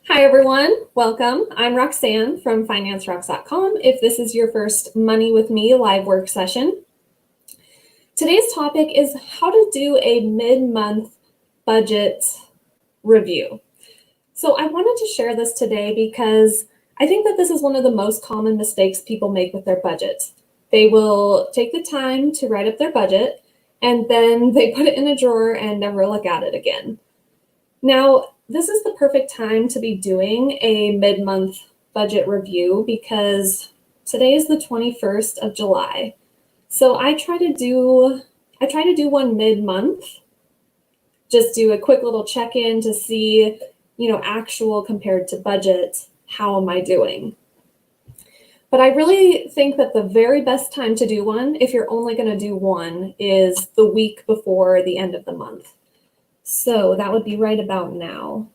Hi everyone, welcome. I'm Roxanne from financerocks.com. If this is your first Money with Me live work session, today's topic is how to do a mid-month budget review. So I wanted to share this today because I think that this is one of the most common mistakes people make with their budgets. They will take the time to write up their budget and then they put it in a drawer and never look at it again. Now, this is the perfect time to be doing a mid-month budget review because today is the 21st of July. So I try to do one mid-month, just do a quick little check-in to see, actual compared to budget, how am I doing? But I really think that the very best time to do one, if you're only going to do one, is the week before the end of the month. So that would be right about now.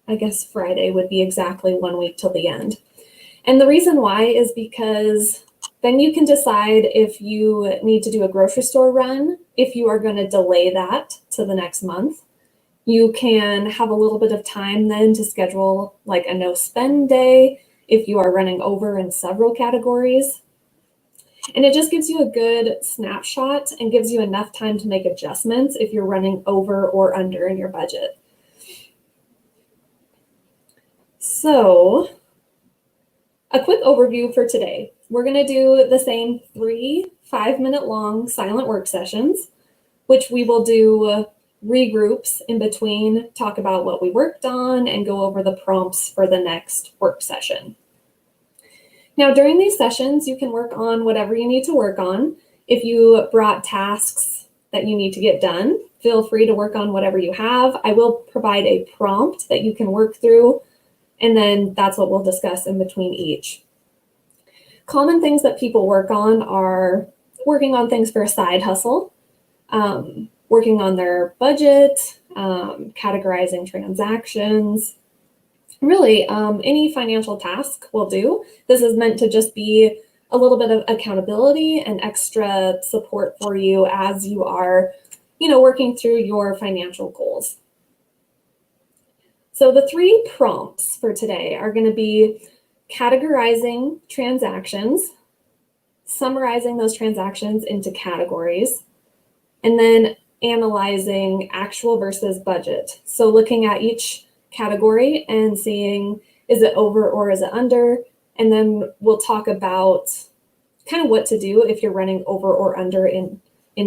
I guess Friday would be exactly 1 week till the end. And the reason why is because then you can decide if you need to do a grocery store run, if you are going to delay that to the next month. You can have a little bit of time then to schedule like a no spend day if you are running over in several categories. And it just gives you a good snapshot and gives you enough time to make adjustments if you're running over or under in your budget. So, a quick overview for today. We're going to do the same 3 5-minute long silent work sessions, which we will do regroups in between, talk about what we worked on, and go over the prompts for the next work session. Now, during these sessions, you can work on whatever you need to work on. If you brought tasks that you need to get done, feel free to work on whatever you have. I will provide a prompt that you can work through, and then that's what we'll discuss in between each. Common things that people work on are working on things for a side hustle, working on their budget, categorizing transactions. Really, any financial task will do. This is meant to just be a little bit of accountability and extra support for you as you are, working through your financial goals. So the 3 prompts for today are going to be categorizing transactions, summarizing those transactions into categories, and then analyzing actual versus budget. So looking at each category and seeing, is it over or is it under? And then we'll talk about kind of what to do if you're running over or under in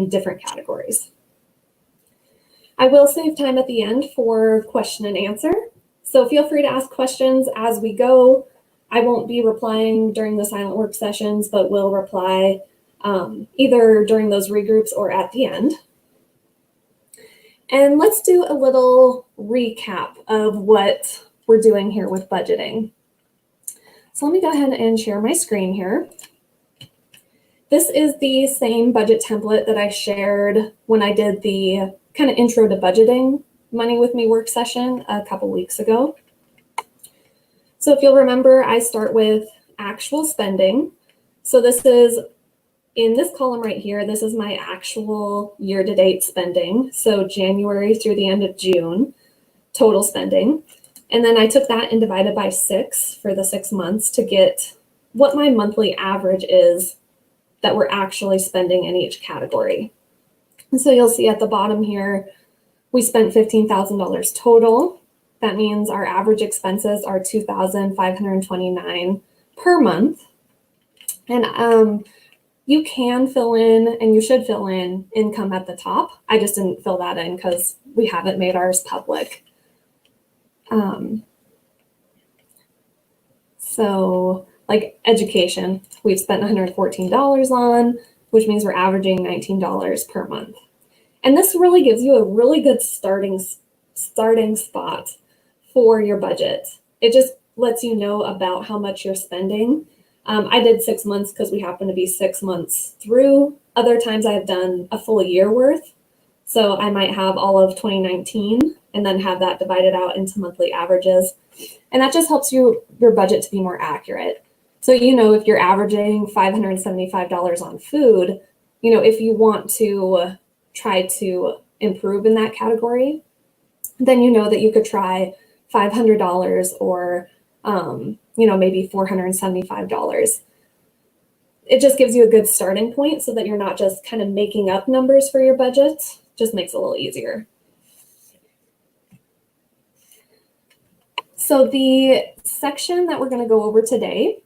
different categories. I will save time at the end for question and answer. So feel free to ask questions as we go. I won't be replying during the silent work sessions, but will reply either during those regroups or at the end. And let's do a little recap of what we're doing here with budgeting. So let me go ahead and share my screen here. This is the same budget template that I shared when I did the kind of intro to budgeting Money with Me work session a couple weeks ago. So if you'll remember, I start with actual spending. So this is in this column right here, this is my actual year-to-date spending. So January through the end of June, total spending. And then I took that and divided by 6 for the 6 months to get what my monthly average is that we're actually spending in each category. And so you'll see at the bottom here, we spent $15,000 total. That means our average expenses are $2,529 per month. And you can fill in, and you should fill in, income at the top. I just didn't fill that in because we haven't made ours public. So like education, we've spent $114 on, which means we're averaging $19 per month. And this really gives you a really good starting spot for your budget. It just lets you know about how much you're spending. I did 6 months because we happen to be 6 months through. Other times I've done a full year worth. So I might have all of 2019 and then have that divided out into monthly averages. And that just helps your budget to be more accurate. So, if you're averaging $575 on food, if you want to try to improve in that category, then you know that you could try $500 or, maybe $475. It just gives you a good starting point so that you're not just kind of making up numbers for your budget. Just makes it a little easier. So the section that we're going to go over today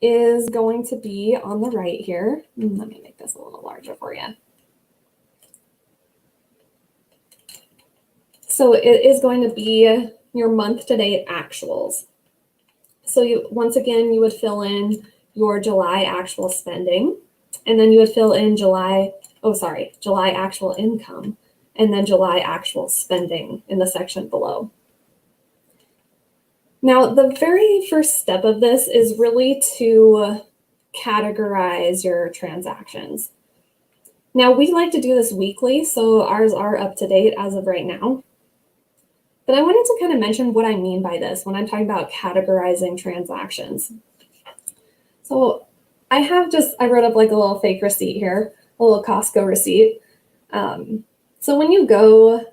is going to be on the right here. Let me make this a little larger for you. So it is going to be your month-to-date actuals. So once again, you would fill in your July actual spending, and then you would fill in July actual income, and then July actual spending in the section below. Now, the very first step of this is really to categorize your transactions. Now, we like to do this weekly, so ours are up to date as of right now. But I wanted to kind of mention what I mean by this when I'm talking about categorizing transactions. So I wrote up like a little fake receipt here, a little Costco receipt. So when you go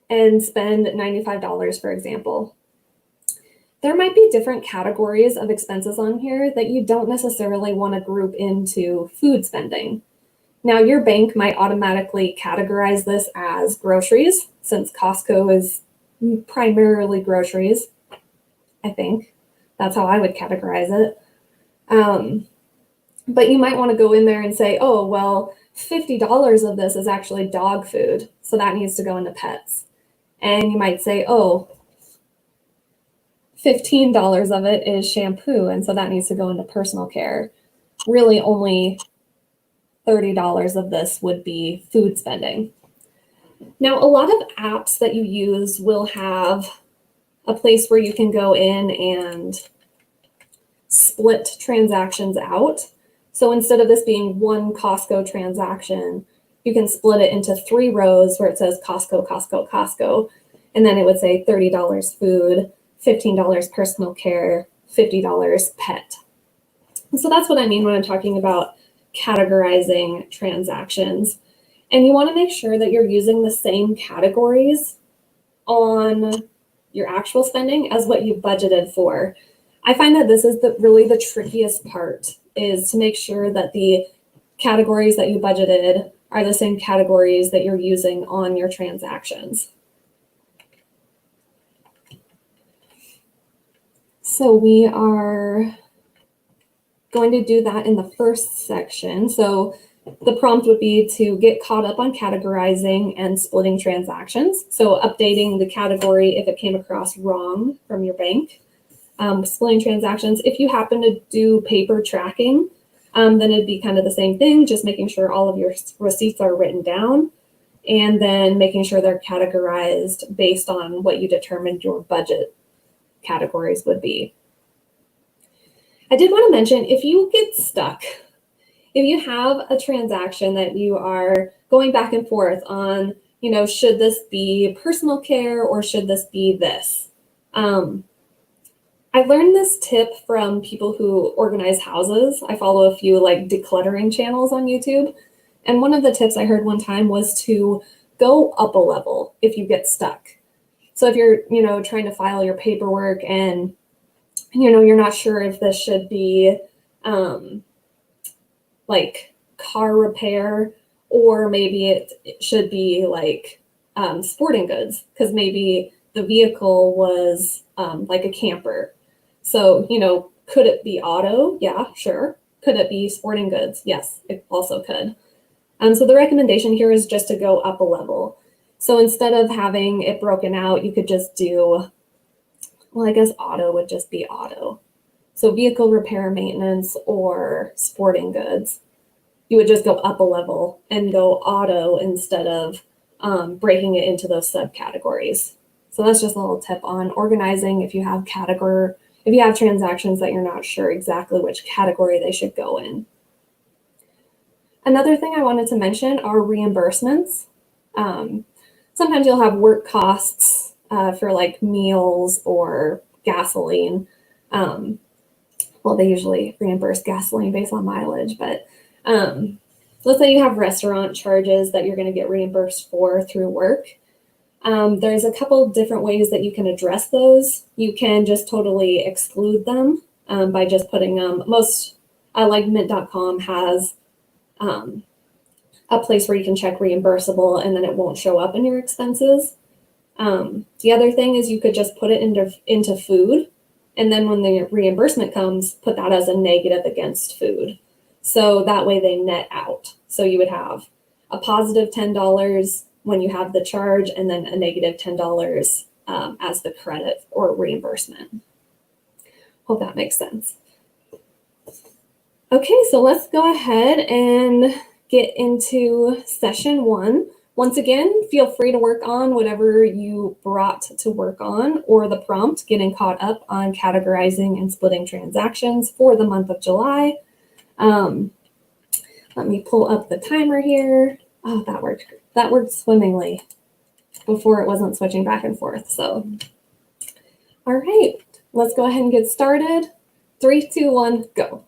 and spend $95, for example, there might be different categories of expenses on here that you don't necessarily want to group into food spending. Now, your bank might automatically categorize this as groceries, since Costco is primarily groceries, I think. That's how I would categorize it. But you might want to go in there and say, oh, well, $50 of this is actually dog food, so that needs to go into pets. And you might say, oh, $15 of it is shampoo, and so that needs to go into personal care. Really, only $30 of this would be food spending. Now, a lot of apps that you use will have a place where you can go in and split transactions out. So instead of this being one Costco transaction, you can split it into 3 rows where it says Costco, Costco, Costco, and then it would say $30 food, $15 personal care, $50 pet. And so that's what I mean when I'm talking about categorizing transactions. And you want to make sure that you're using the same categories on your actual spending as what you budgeted for. I find that this is really the trickiest part, is to make sure that the categories that you budgeted are the same categories that you're using on your transactions. So we are going to do that in the first section. So the prompt would be to get caught up on categorizing and splitting transactions. So updating the category if it came across wrong from your bank. Splitting transactions. If you happen to do paper tracking, then it'd be kind of the same thing, just making sure all of your receipts are written down and then making sure they're categorized based on what you determined your budget categories would be. I did want to mention, if you get stuck, if you have a transaction that you are going back and forth on, should this be personal care or should this be this? I learned this tip from people who organize houses. I follow a few like decluttering channels on YouTube. And one of the tips I heard one time was to go up a level if you get stuck. So if you're, trying to file your paperwork and, you're not sure if this should be like car repair, or maybe it should be like sporting goods, because maybe the vehicle was like a camper. So, could it be auto? Yeah, sure. Could it be sporting goods? Yes, it also could. So the recommendation here is just to go up a level. So instead of having it broken out, you could just do, well, I guess auto would just be auto. So vehicle repair, maintenance, or sporting goods, you would just go up a level and go auto instead of breaking it into those subcategories. So that's just a little tip on organizing if you have transactions that you're not sure exactly which category they should go in. Another thing I wanted to mention are reimbursements. Sometimes you'll have work costs for like meals or gasoline. Well, they usually reimburse gasoline based on mileage, but let's say you have restaurant charges that you're going to get reimbursed for through work. There's a couple different ways that you can address those. You can just totally exclude them by just putting them. Like Mint.com has a place where you can check reimbursable and then it won't show up in your expenses. The other thing is you could just put it into food, and then when the reimbursement comes, put that as a negative against food. So that way they net out. So you would have a positive $10 when you have the charge, and then a negative $10 as the credit or reimbursement. Hope that makes sense. Okay, so let's go ahead and get into session 1. Once again, feel free to work on whatever you brought to work on, or the prompt, getting caught up on categorizing and splitting transactions for the month of July. Let me pull up the timer here. Oh, that worked. That worked swimmingly. Before it wasn't switching back and forth. So, all right, let's go ahead and get started. 3, 2, 1, go.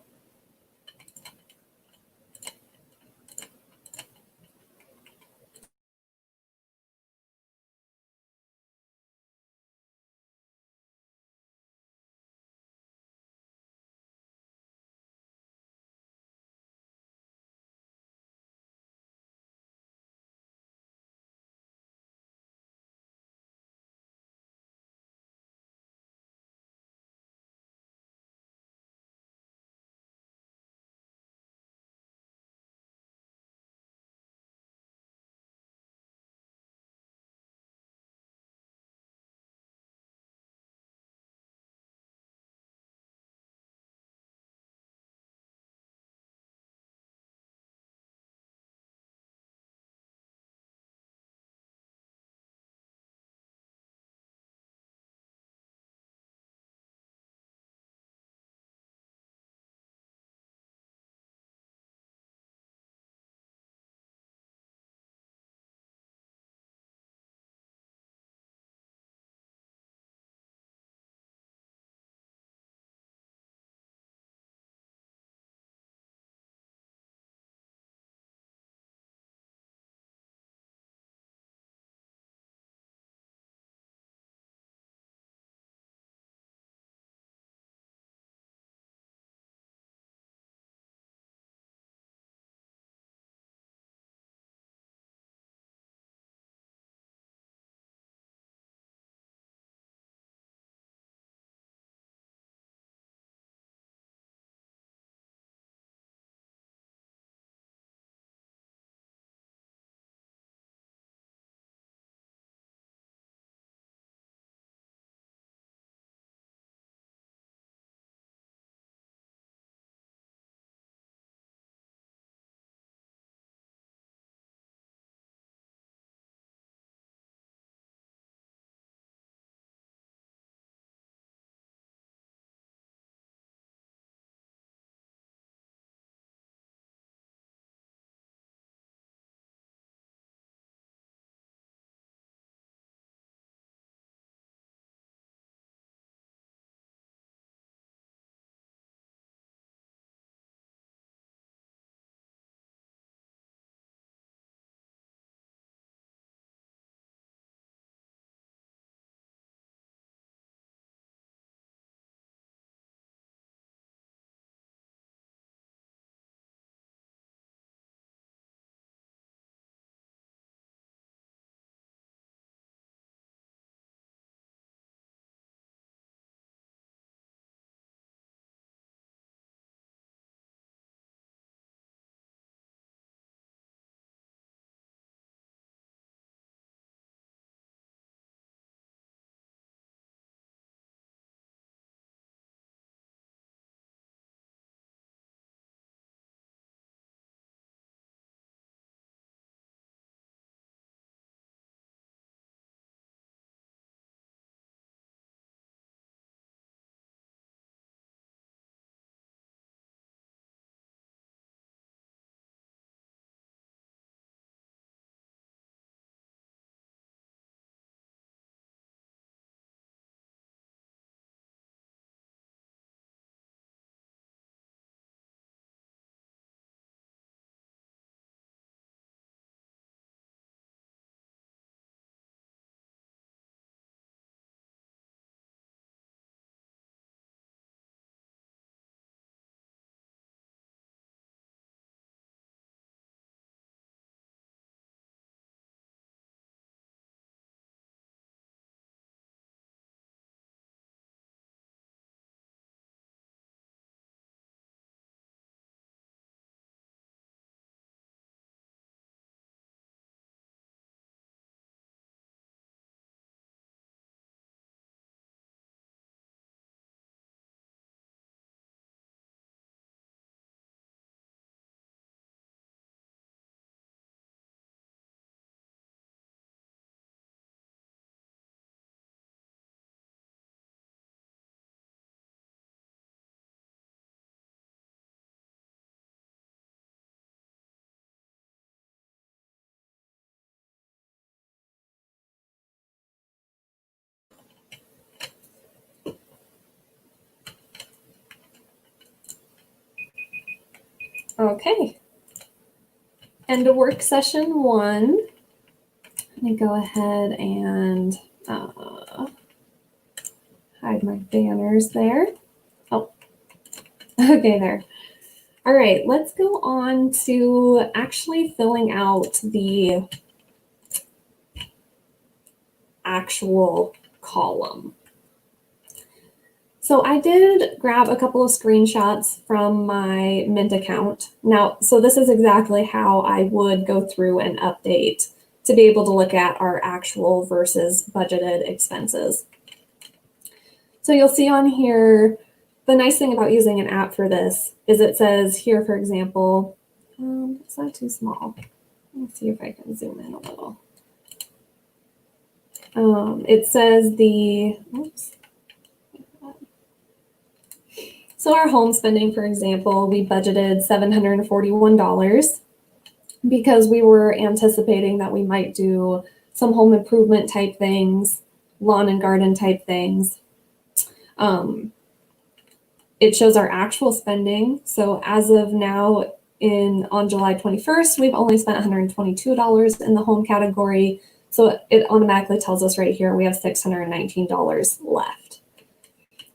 Okay. And to work session 1, let me go ahead and hide my banners there. Oh, okay, there. All right, let's go on to actually filling out the actual column. So I did grab a couple of screenshots from my Mint account. Now, so this is exactly how I would go through and update to be able to look at our actual versus budgeted expenses. So you'll see on here, the nice thing about using an app for this is it says here, for example, it's not too small. Let's see if I can zoom in a little. It says oops. So our home spending, for example, we budgeted $741 because we were anticipating that we might do some home improvement type things, lawn and garden type things. It shows our actual spending. So as of now, on July 21st, we've only spent $122 in the home category. So it automatically tells us right here we have $619 left.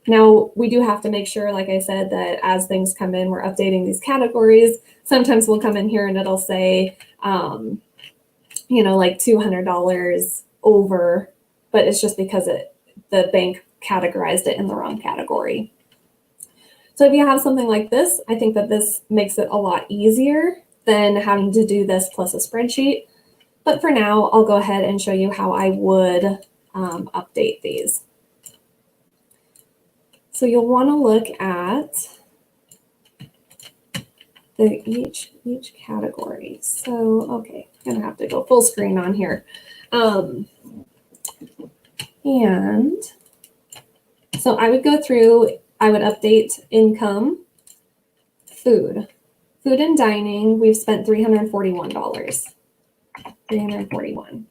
Now, we do have to make sure, like I said, that as things come in, we're updating these categories. Sometimes we'll come in here and it'll say, like $200 over, but it's just because the bank categorized it in the wrong category. So if you have something like this, I think that this makes it a lot easier than having to do this plus a spreadsheet. But for now, I'll go ahead and show you how I would update these. So you'll want to look at each category. So, okay, I'm going to have to go full screen on here. And so I would go through, I would update income, food and dining, we've spent $341. $341.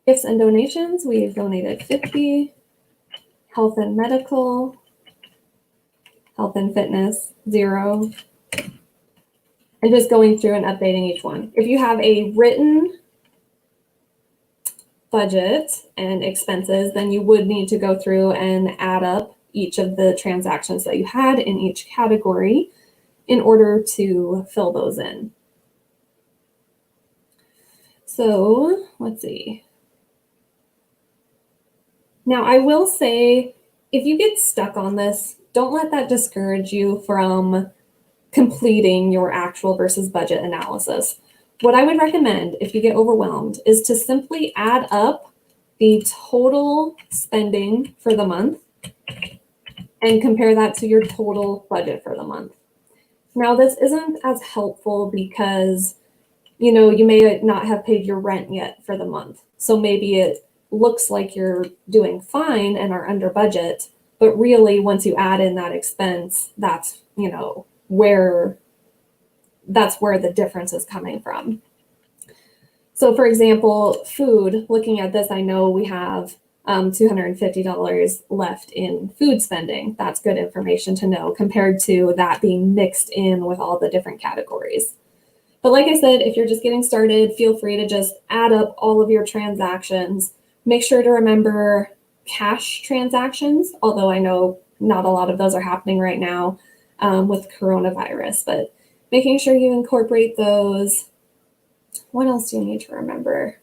Gifts and donations, we've donated $50. Health and medical, health and fitness, $0. And just going through and updating each one. If you have a written budget and expenses, then you would need to go through and add up each of the transactions that you had in each category in order to fill those in. So let's see. Now, I will say, if you get stuck on this, don't let that discourage you from completing your actual versus budget analysis. What I would recommend if you get overwhelmed is to simply add up the total spending for the month and compare that to your total budget for the month. Now, this isn't as helpful because, you may not have paid your rent yet for the month. So maybe it looks like you're doing fine and are under budget, but really once you add in that expense, that's where the difference is coming from. So for example, food, looking at this, I know we have $250 left in food spending. That's good information to know compared to that being mixed in with all the different categories. But like I said, if you're just getting started, feel free to just add up all of your transactions. Make sure to remember cash transactions, although I know not a lot of those are happening right now with coronavirus, but making sure you incorporate those. What else do you need to remember?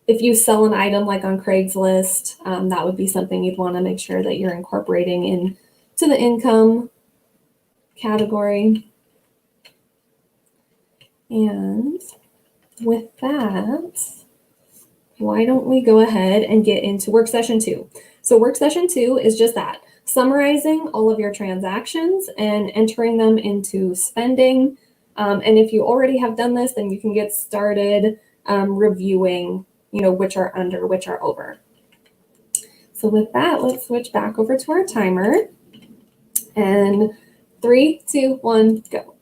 If you sell an item like on Craigslist, that would be something you'd want to make sure that you're incorporating into the income category. And with that, why don't we go ahead and get into work session 2? So work session 2 is just that, summarizing all of your transactions and entering them into spending. And if you already have done this, then you can get started reviewing, which are under, which are over. So with that, let's switch back over to our timer. And 3, 2, 1, go.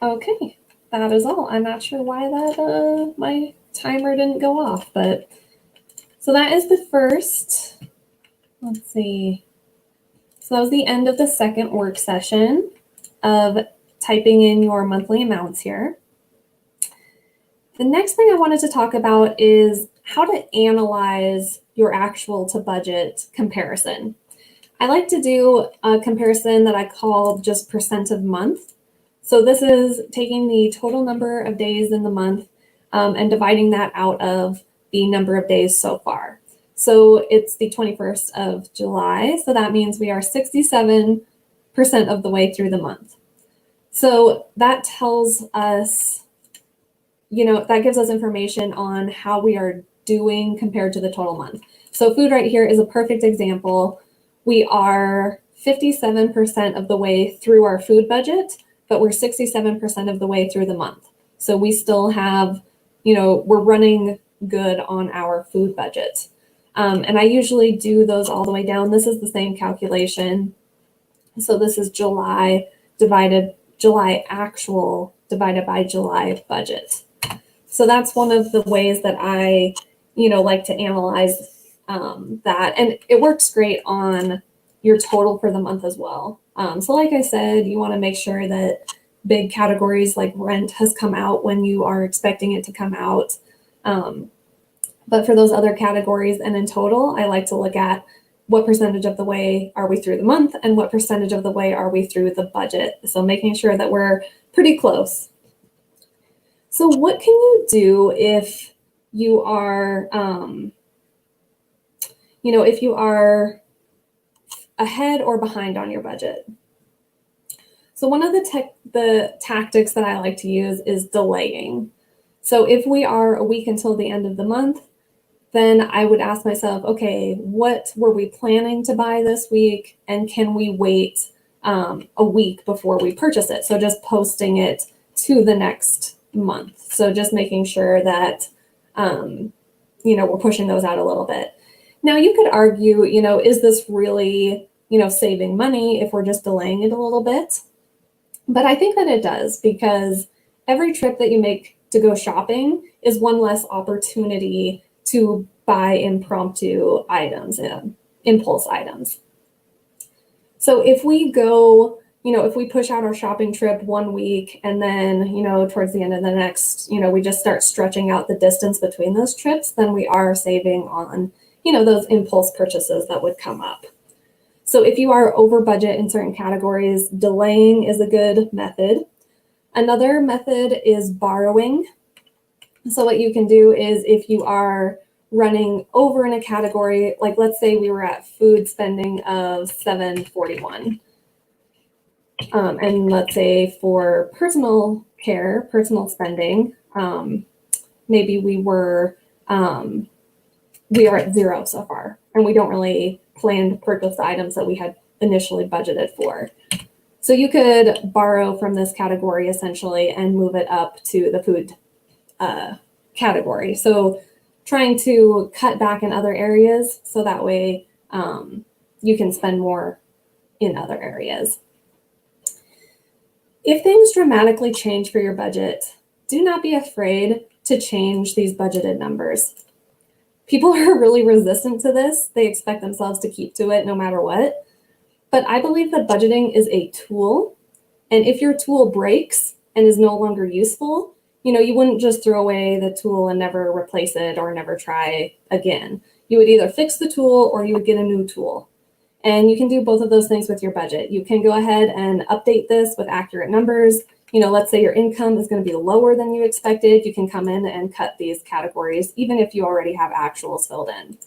Okay, that is all. I'm not sure why that my timer didn't go off, but so that is the first. Let's see. So that was the end of the second work session of typing in your monthly amounts here. The next thing I wanted to talk about is how to analyze your actual to budget comparison. I like to do a comparison that I call just percent of month. So this is taking the total number of days in the month and dividing that out of the number of days so far. So it's the 21st of July. So that means we are 67% of the way through the month. So that tells us, that gives us information on how we are doing compared to the total month. So food right here is a perfect example. We are 57% of the way through our food budget, but we're 67% of the way through the month. So we still have, we're running good on our food budget. And I usually do those all the way down. This is the same calculation. So this is July actual divided by July budget. So that's one of the ways that I, like to analyze that. And it works great on your total for the month as well. So like I said, you want to make sure that big categories like rent has come out when you are expecting it to come out. But for those other categories and in total, I like to look at what percentage of the way are we through the month and what percentage of the way are we through the budget. So making sure that we're pretty close. So what can you do if you are, if you are ahead or behind on your budget? So one of the tactics that I like to use is delaying. So if we are a week until the end of the month, then I would ask myself, okay, what were we planning to buy this week? And can we wait a week before we purchase it? So just posting it to the next month. So just making sure that, we're pushing those out a little bit. Now you could argue, is this really, saving money if we're just delaying it a little bit? But I think that it does, because every trip that you make to go shopping is one less opportunity to buy impromptu items, impulse items. So if we go, if we push out our shopping trip 1 week and then, towards the end of the next, we just start stretching out the distance between those trips, then we are saving on, those impulse purchases that would come up. So if you are over budget in certain categories, delaying is a good method. Another method is borrowing. So what you can do is, if you are running over in a category, like let's say we were at food spending of $741. And let's say for personal care, personal spending, maybe we are at zero so far, and we don't really plan to purchase the items that we had initially budgeted for. So you could borrow from this category essentially and move it up to the food category. So trying to cut back in other areas so that way you can spend more in other areas. If things dramatically change for your budget, do not be afraid to change these budgeted numbers. People are really resistant to this. They expect themselves to keep to it no matter what. But I believe that budgeting is a tool. And if your tool breaks and is no longer useful, you wouldn't just throw away the tool and never replace it or never try again. You would either fix the tool or you would get a new tool. And you can do both of those things with your budget. You can go ahead and update this with accurate numbers. Let's say your income is going to be lower than you expected. You can come in and cut these categories, even if you already have actuals filled in.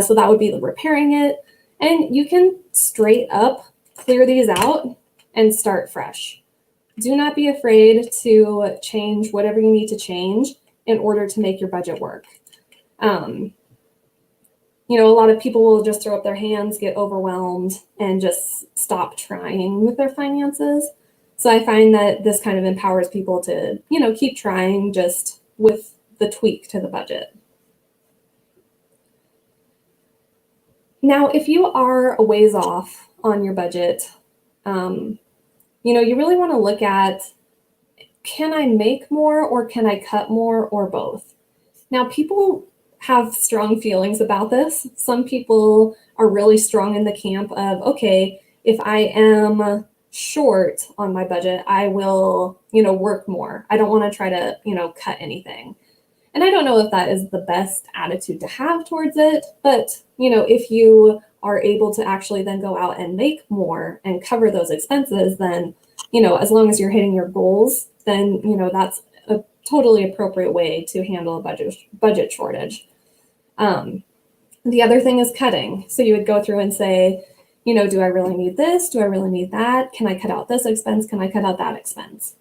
So that would be repairing it. And you can straight up clear these out and start fresh. Do not be afraid to change whatever you need to change in order to make your budget work. A lot of people will just throw up their hands, get overwhelmed, and just stop trying with their finances. So I find that this kind of empowers people to, keep trying just with the tweak to the budget. Now, if you are a ways off on your budget, you really want to look at, can I make more or can I cut more or both? Now, people have strong feelings about this. Some people are really strong in the camp of, okay, if I am short on my budget, I will, work more. I don't want to try to, cut anything. And I don't know if that is the best attitude to have towards it, but, if you are able to actually then go out and make more and cover those expenses, then, as long as you're hitting your goals, then, that's a totally appropriate way to handle a budget shortage. The other thing is cutting. So you would go through and say, do I really need this? Do I really need that? Can I cut out this expense? Can I cut out that expense?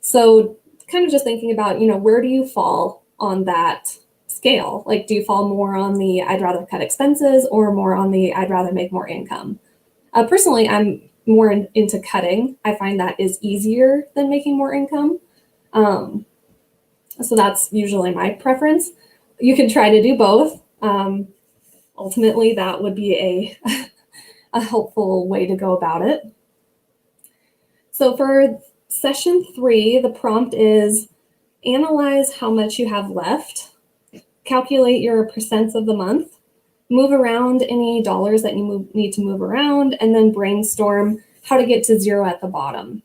So kind of just thinking about, where do you fall on that scale? Like, do you fall more on the I'd rather cut expenses or more on the I'd rather make more income? Personally, I'm more into cutting. I find that is easier than making more income. So that's usually my preference. You can try to do both. Ultimately, that would be a helpful way to go about it. So for session 3, the prompt is analyze how much you have left, calculate your percents of the month, move around any dollars that you need to move around, and then brainstorm how to get to zero at the bottom.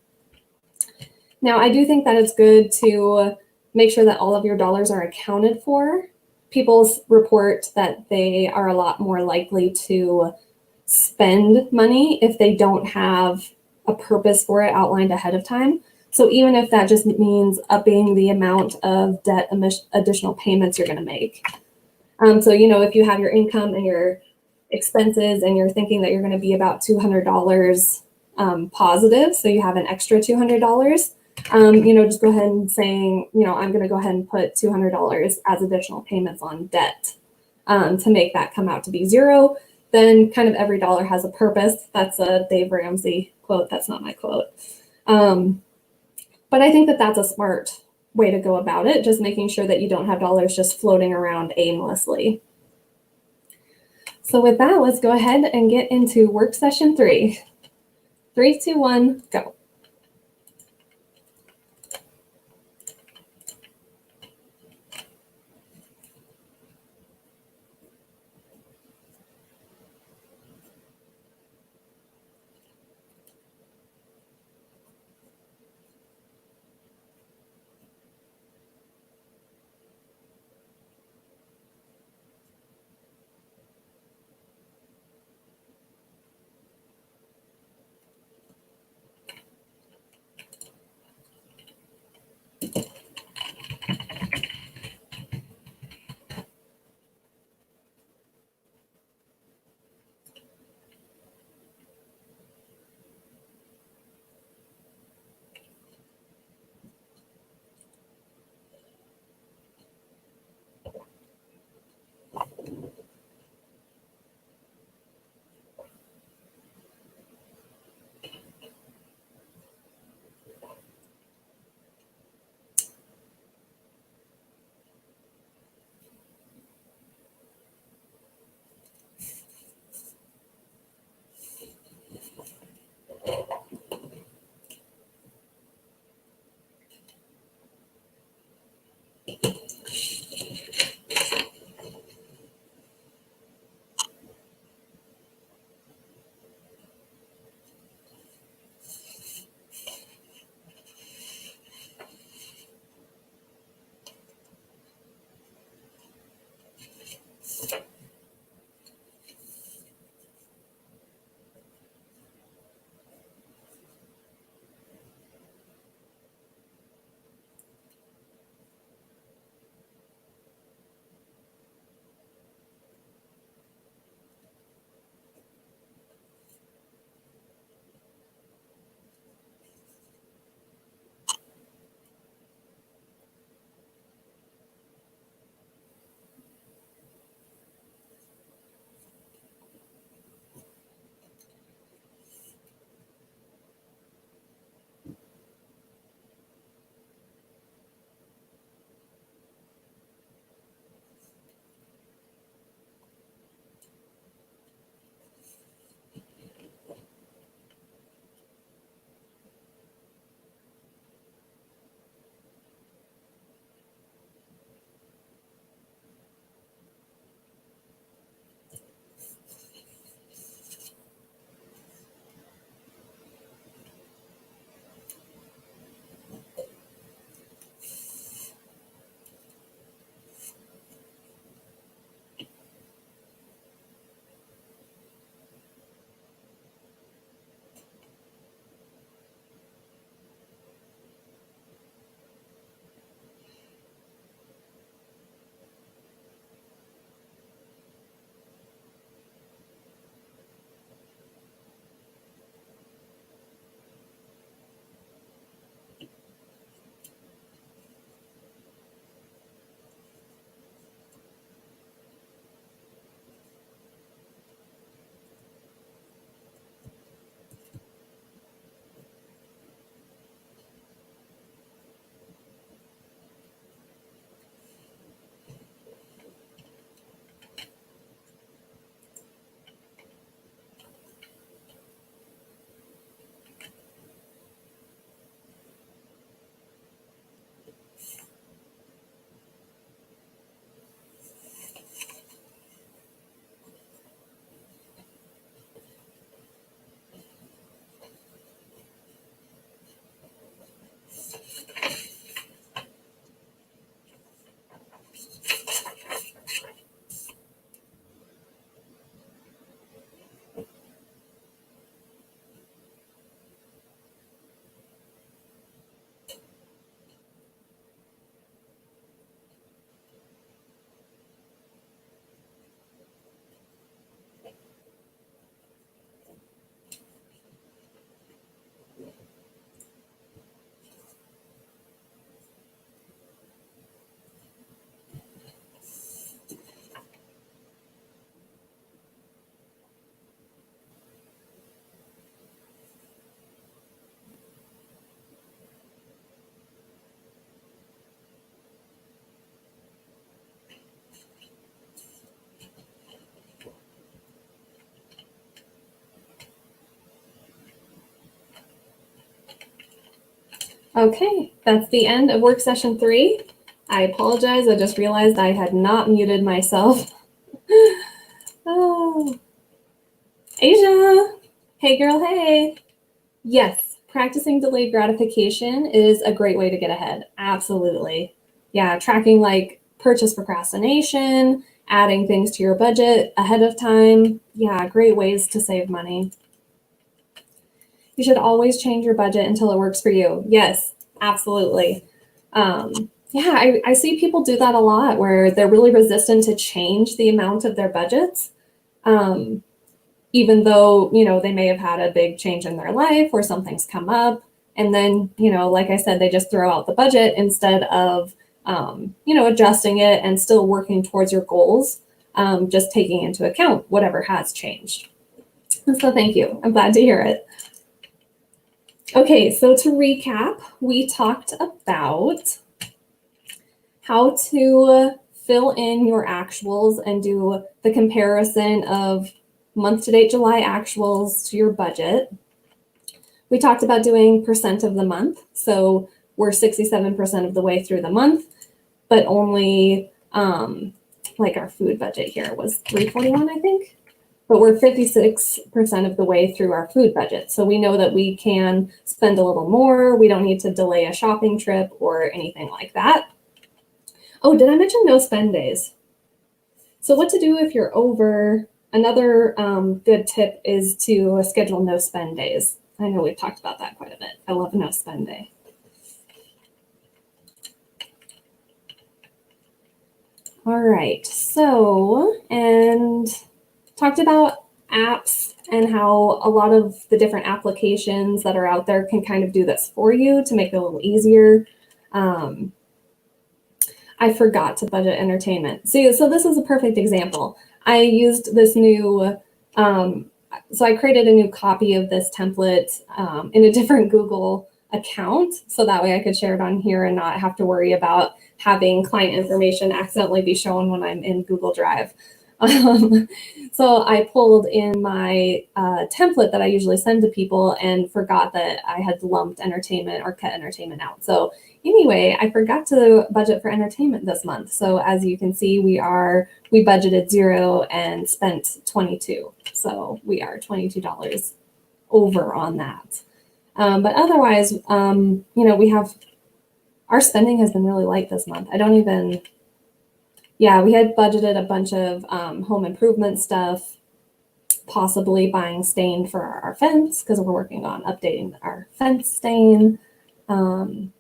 Now, I do think that it's good to make sure that all of your dollars are accounted for. People report that they are a lot more likely to spend money if they don't have a purpose for it outlined ahead of time. So even if that just means upping the amount of debt additional payments you're going to make. So, if you have your income and your expenses and you're thinking that you're going to be about $200 positive, so you have an extra $200, just go ahead and saying, I'm going to go ahead and put $200 as additional payments on debt to make that come out to be zero. Then kind of every dollar has a purpose. That's a Dave Ramsey quote. That's not my quote. But I think that that's a smart way to go about it, just making sure that you don't have dollars just floating around aimlessly. So with that, let's go ahead and get into work session 3. 3, 2, 1, go. Okay, that's the end of work session 3. I apologize, I just realized I had not muted myself. Oh, Asia, hey girl, hey. Yes, practicing delayed gratification is a great way to get ahead. Absolutely. Yeah, tracking like purchase procrastination, adding things to your budget ahead of time. Yeah, great ways to save money. You should always change your budget until it works for you. Yes, absolutely. Yeah, I see people do that a lot where they're really resistant to change the amount of their budgets. Even though, they may have had a big change in their life or something's come up. And then, like I said, they just throw out the budget instead of, adjusting it and still working towards your goals, just taking into account whatever has changed. So thank you. I'm glad to hear it. Okay, so to recap, we talked about how to fill in your actuals and do the comparison of month-to-date July actuals to your budget. We talked about doing percent of the month. So we're 67% of the way through the month, but only like our food budget here was $341, I think. But we're 56% of the way through our food budget. So we know that we can spend a little more. We don't need to delay a shopping trip or anything like that. Oh, did I mention no spend days? So what to do if you're over? Another good tip is to schedule no spend days. I know we've talked about that quite a bit. I love a no spend day. All right, so, and talked about apps and how a lot of the different applications that are out there can kind of do this for you to make it a little easier. I forgot to budget entertainment. See, so this is a perfect example. I used this new, so I created a new copy of this template in a different Google account. So that way I could share it on here and not have to worry about having client information accidentally be shown when I'm in Google Drive. So I pulled in my template that I usually send to people and forgot that I had lumped entertainment or cut entertainment out. So anyway, I forgot to budget for entertainment this month. So as you can see, we budgeted $0 and spent $22. So we are $22 over on that. But otherwise, we have, our spending has been really light this month. Yeah, we had budgeted a bunch of home improvement stuff, possibly buying stain for our fence because we're working on updating our fence stain. So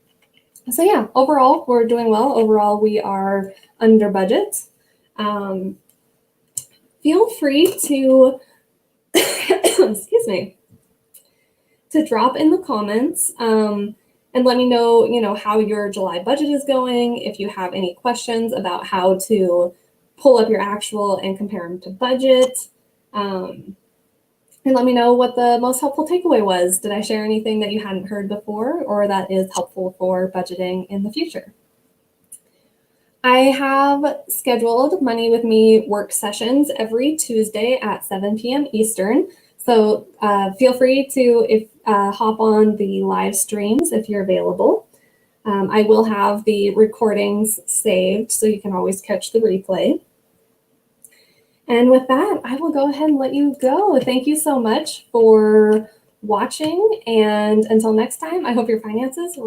yeah, overall, we're doing well. Overall, we are under budget. Feel free to, excuse me, to drop in the comments and let me know, how your July budget is going. If you have any questions about how to pull up your actual and compare them to budget. And let me know what the most helpful takeaway was. Did I share anything that you hadn't heard before or that is helpful for budgeting in the future? I have scheduled Money with Me work sessions every Tuesday at 7 p.m. Eastern. So feel free to hop on the live streams if you're available. I will have the recordings saved so you can always catch the replay. And with that, I will go ahead and let you go. Thank you so much for watching. And until next time, I hope your finances